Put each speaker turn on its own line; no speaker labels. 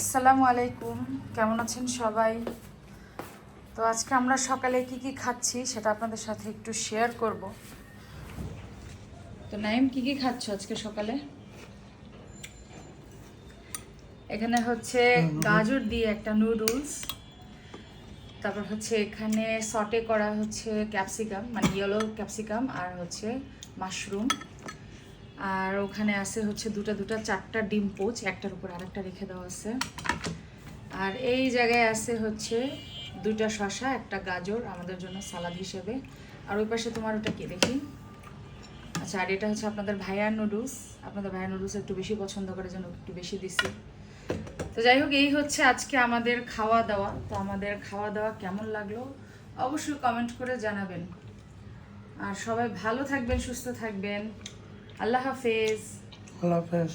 আসসালামু আলাইকুম, কেমন আছেন সবাই? তো আজকে আমরা সকালে কি কি খাচ্ছি সেটা আপনাদের সাথে একটু শেয়ার করব। তো নাইম, কি কি খাচ্ছ আজকে সকালে? এখানে হচ্ছে গাজর দিয়ে একটা নুডলস, তারপর হচ্ছে এখানে সটে করা হচ্ছে ক্যাপসিকাম, মানে ইয়েলো ক্যাপসিকাম, আর হচ্ছে মাশরুম। আর ওখানে আছে হচ্ছে দুটা চারটা ডিম পোচ, একটার উপর আরেকটা রেখে দেওয়া আছে। আর এই জায়গায় আছে হচ্ছে দুইটা শসা, একটা গাজর আমাদের জন্য সালাদ হিসেবে। আর ওই পাশে তোমার ওটা কি দেখি? আচ্ছা, আর এটা হচ্ছে আপনাদের ভাইয়ার নুডলস। আপনাদের ভাইয়ার নুডলস একটু বেশি পছন্দ করে, জন্য একটু বেশি দিছি। তো যাই হোক, এই হচ্ছে আজকে আমাদের খাওয়া দাওয়া। তো আমাদের খাওয়া দাওয়া কেমন লাগলো অবশ্যই কমেন্ট করে জানাবেন। আর সবাই ভালো থাকবেন, সুস্থ থাকবেন। আল্লাহ হাফেজ।
আল্লাহ হাফেজ।